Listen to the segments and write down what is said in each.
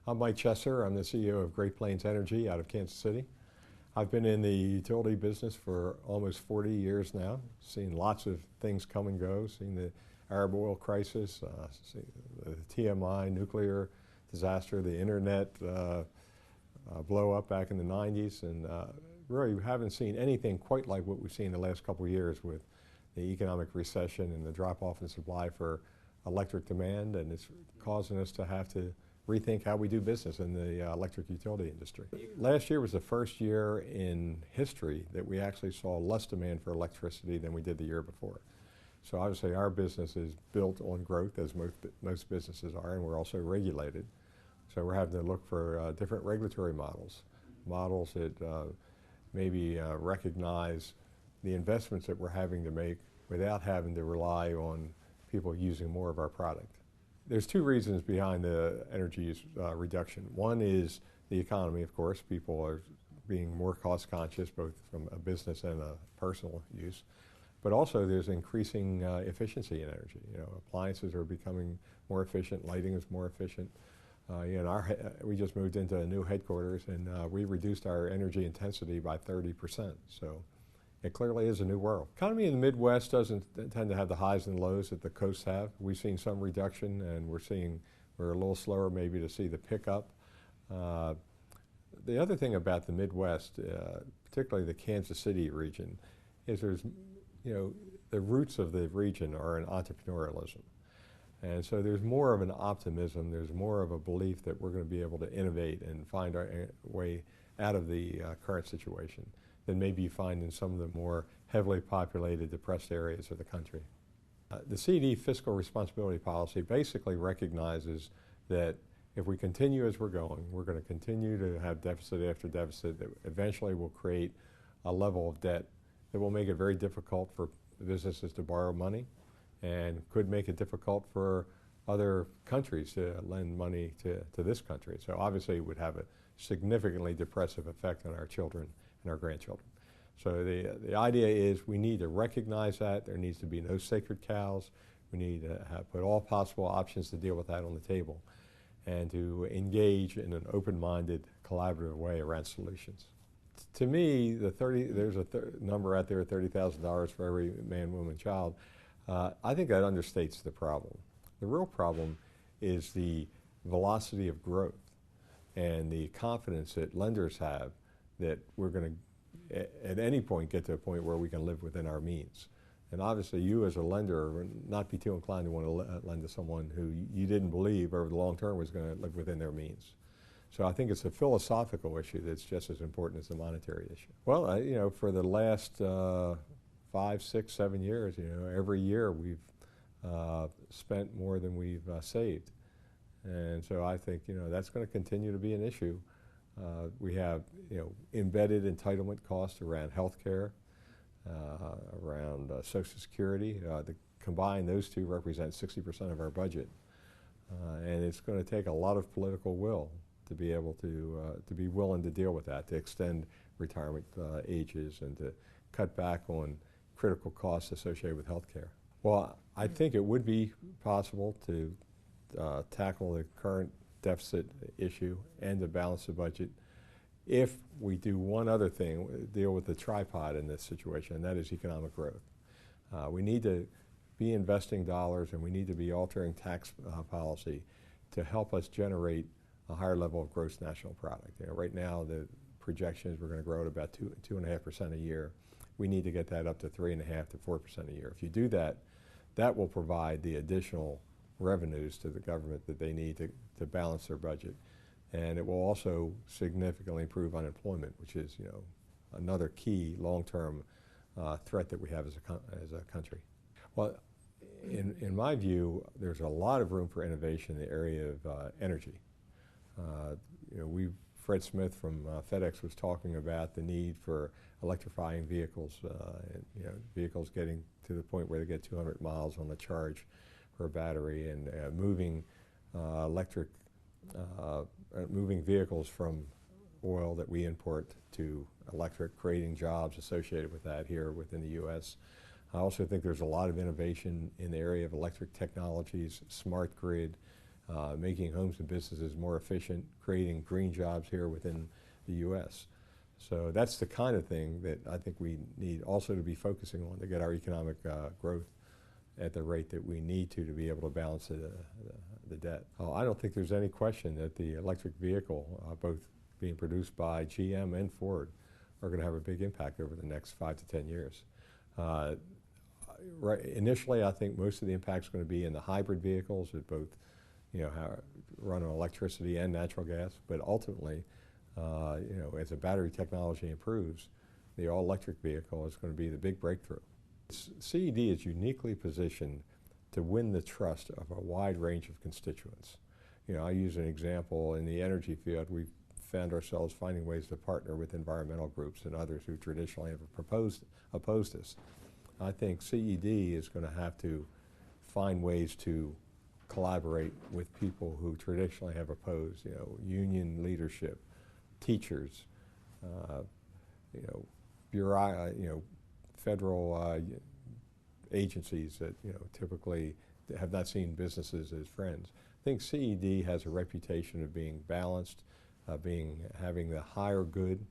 I'm Mike Chesser. I'm the CEO of Great Plains Energy out of Kansas City. I've been in the utility business for almost 40 years now, seen lots of things come and go, seen the Arab oil crisis, the TMI nuclear disaster, the internet blow up back in the 90s, and really we haven't seen anything quite like what we've seen the last couple of years with the economic recession and the drop off in supply for electric demand, and it's causing us to have to rethink how we do business in the electric utility industry. Last year was the first year in history that we actually saw less demand for electricity than we did the year before. So obviously our business is built on growth, as most businesses are, and we're also regulated. So we're having to look for different regulatory models that maybe recognize the investments that we're having to make without having to rely on people using more of our product. There's two reasons behind the energy use reduction. One is the economy, of course. People are being more cost conscious, both from a business and a personal use. But also there's increasing efficiency in energy. You know, appliances are becoming more efficient, lighting is more efficient. We just moved into a new headquarters, and we reduced our energy intensity by 30%. So it clearly is a new world. Economy in the Midwest doesn't tend to have the highs and lows that the coasts have. We've seen some reduction, and we're a little slower maybe to see the pickup. The other thing about the Midwest, particularly the Kansas City region, is the roots of the region are in entrepreneurialism. And so there's more of an optimism, there's more of a belief that we're going to be able to innovate and find our way out of the current situation than maybe you find in some of the more heavily populated, depressed areas of the country. The CD fiscal responsibility policy basically recognizes that if we continue as we're going to continue to have deficit after deficit that eventually will create a level of debt that will make it very difficult for businesses to borrow money and could make it difficult for other countries to lend money to this country. So obviously it would have a significantly depressive effect on our children and our grandchildren. So the idea is we need to recognize that. There needs to be no sacred cows. We need to put all possible options to deal with that on the table and to engage in an open-minded, collaborative way around solutions. To me, there's a number out there, $30,000 for every man, woman, child. I think that understates the problem. The real problem is the velocity of growth and the confidence that lenders have that we're going to, at any point, get to a point where we can live within our means. And obviously, you as a lender would not be too inclined to want to lend to someone who you didn't believe over the long term was going to live within their means. So I think it's a philosophical issue that's just as important as the monetary issue. Well, for the last 5, 6, 7 years, every year we've spent more than we've saved. And so I think, that's going to continue to be an issue. We have, embedded entitlement costs around health care, around Social Security. Combined, those two represent 60% of our budget. And it's going to take a lot of political will to be able to be willing to deal with that, to extend retirement ages and to cut back on critical costs associated with health care. Well, I think it would be possible to tackle the current deficit issue and to balance the budget if we do one other thing, deal with the tripod in this situation, and that is economic growth. We need to be investing dollars, and we need to be altering tax policy to help us generate a higher level of gross national product. Right now, the projection is we're going to grow at about 2.5% a year. We need to get that up to 3.5% to 4% a year. If you do that, that will provide the additional revenues to the government that they need to balance their budget. And it will also significantly improve unemployment, which is, another key long-term threat that we have as a country. Well, in my view, there's a lot of room for innovation in the area of energy. Fred Smith from FedEx was talking about the need for electrifying vehicles, vehicles getting to the point where they get 200 miles on the charge for a battery, and moving vehicles from oil that we import to electric, creating jobs associated with that here within the U.S. I also think there's a lot of innovation in the area of electric technologies, smart grid, making homes and businesses more efficient, creating green jobs here within the U.S. So that's the kind of thing that I think we need also to be focusing on to get our economic growth at the rate that we need to be able to balance the debt. I don't think there's any question that the electric vehicle, both being produced by GM and Ford, are going to have a big impact over the next 5 to 10 years. Initially, I think most of the impact is going to be in the hybrid vehicles that both, run on electricity and natural gas. But ultimately, as the battery technology improves, the all-electric vehicle is going to be the big breakthrough. CED is uniquely positioned to win the trust of a wide range of constituents. I use an example in the energy field. We've found ourselves finding ways to partner with environmental groups and others who traditionally have opposed us. I think CED is going to have to find ways to collaborate with people who traditionally have opposed, union leadership, teachers, federal agencies that typically have not seen businesses as friends. I think CED has a reputation of being balanced, having the higher good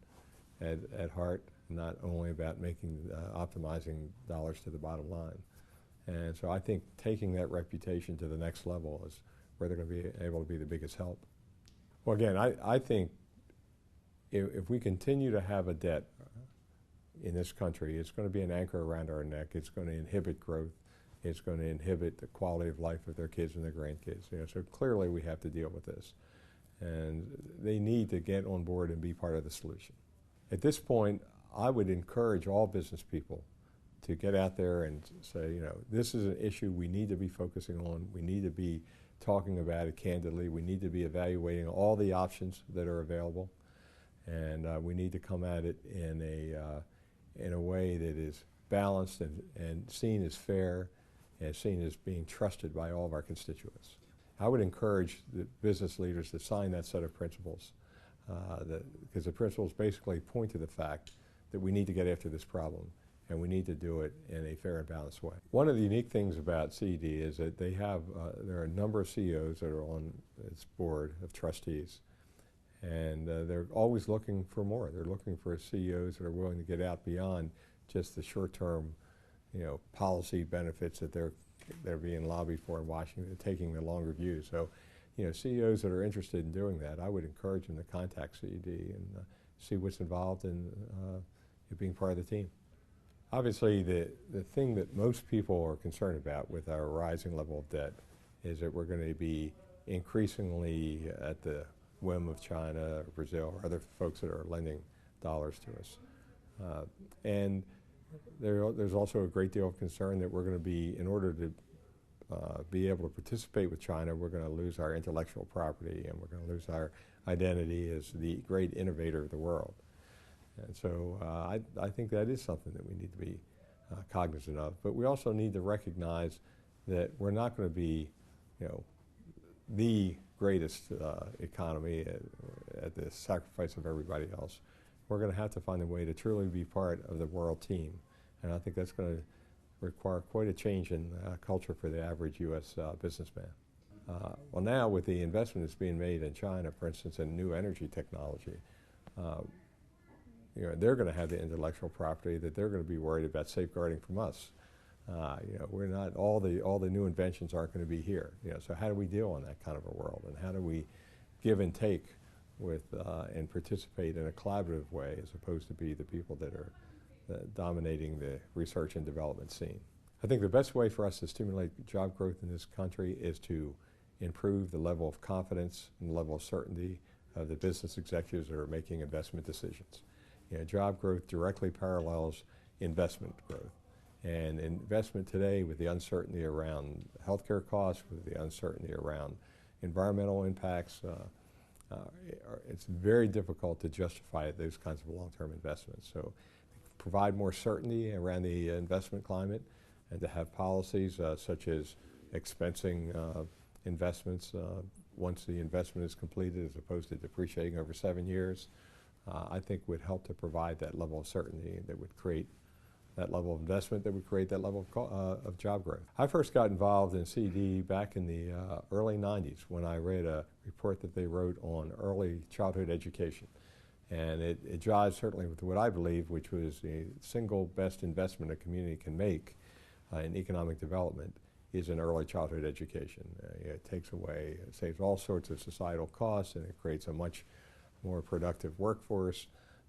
at heart, not only about optimizing dollars to the bottom line. And so I think taking that reputation to the next level is where they're going to be able to be the biggest help. Well, again, I think if we continue to have a debt in this country, it's going to be an anchor around our neck. It's going to inhibit growth. It's going to inhibit the quality of life of their kids and their grandkids. So clearly we have to deal with this. And they need to get on board and be part of the solution. At this point, I would encourage all business people to get out there and say, this is an issue we need to be focusing on. We need to be talking about it candidly. We need to be evaluating all the options that are available. And we need to come at it in a way that is balanced and seen as fair and seen as being trusted by all of our constituents. I would encourage the business leaders to sign that set of principles, because the principles basically point to the fact that we need to get after this problem, and we need to do it in a fair and balanced way. One of the unique things about CED is that there are a number of CEOs that are on its board of trustees, and they're always looking for more. They're looking for CEOs that are willing to get out beyond just the short-term, policy benefits that they're being lobbied for in Washington, taking the longer view. So, CEOs that are interested in doing that, I would encourage them to contact CED and see what's involved in being part of the team. Obviously, the thing that most people are concerned about with our rising level of debt is that we're going to be increasingly at the whim of China or Brazil or other folks that are lending dollars to us. And there's also a great deal of concern that we're going to be, in order to be able to participate with China, we're going to lose our intellectual property and we're going to lose our identity as the great innovator of the world. And so I think that is something that we need to be cognizant of. But we also need to recognize that we're not going to be, the greatest economy at the sacrifice of everybody else. We're going to have to find a way to truly be part of the world team. And I think that's going to require quite a change in culture for the average U.S. businessman. Well, now with the investment that's being made in China, for instance, in new energy technology, they're going to have the intellectual property that they're going to be worried about safeguarding from us. We're not, all the new inventions aren't going to be here. So how do we deal in that kind of a world? And how do we give and take with and participate in a collaborative way as opposed to be the people that are dominating the research and development scene? I think the best way for us to stimulate job growth in this country is to improve the level of confidence and the level of certainty of the business executives that are making investment decisions. Job growth directly parallels investment growth. And investment today, with the uncertainty around healthcare costs, with the uncertainty around environmental impacts, it's very difficult to justify those kinds of long-term investments. So provide more certainty around the investment climate and to have policies such as expensing investments once the investment is completed as opposed to depreciating over 7 years, I think would help to provide that level of certainty that would create that level of investment that would create that level of job growth. I first got involved in CD back in the early 90s when I read a report that they wrote on early childhood education. And it jives certainly with what I believe, which was the single best investment a community can make in economic development is in early childhood education. It takes away, it saves all sorts of societal costs, and it creates a much more productive workforce.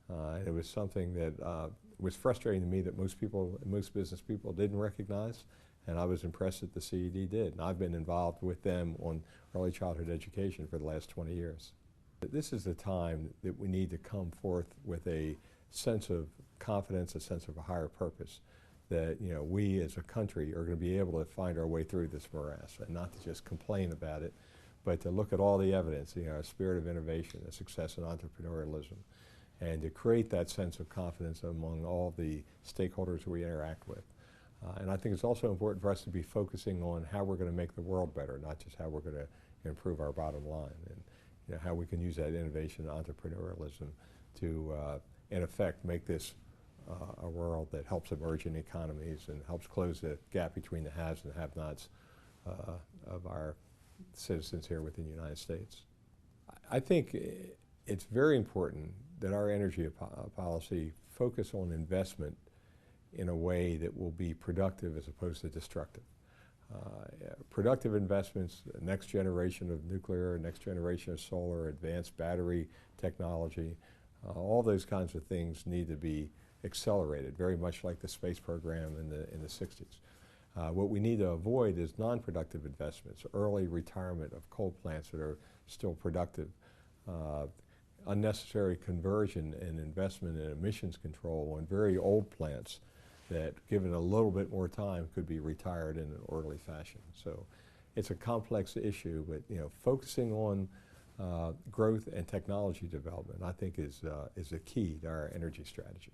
And it was something that was frustrating to me that most business people didn't recognize, and I was impressed that the CED did. And I've been involved with them on early childhood education for the last 20 years. This is the time that we need to come forth with a sense of confidence, a sense of a higher purpose, that we as a country are going to be able to find our way through this morass, and not to just complain about it, but to look at all the evidence, a spirit of innovation, a success in entrepreneurialism, and to create that sense of confidence among all the stakeholders we interact with. And I think it's also important for us to be focusing on how we're going to make the world better, not just how we're going to improve our bottom line, and how we can use that innovation and entrepreneurialism to, in effect, make this a world that helps emerging economies and helps close the gap between the haves and the have-nots of our citizens here within the United States. I think it's very important that our energy policy focus on investment in a way that will be productive as opposed to destructive. Productive investments, next generation of nuclear, next generation of solar, advanced battery technology, all those kinds of things need to be accelerated, very much like the space program in the 60s. What we need to avoid is non-productive investments, early retirement of coal plants that are still productive, unnecessary conversion and investment in emissions control on very old plants that, given a little bit more time, could be retired in an orderly fashion. So it's a complex issue, but focusing on growth and technology development, I think, is a key to our energy strategy.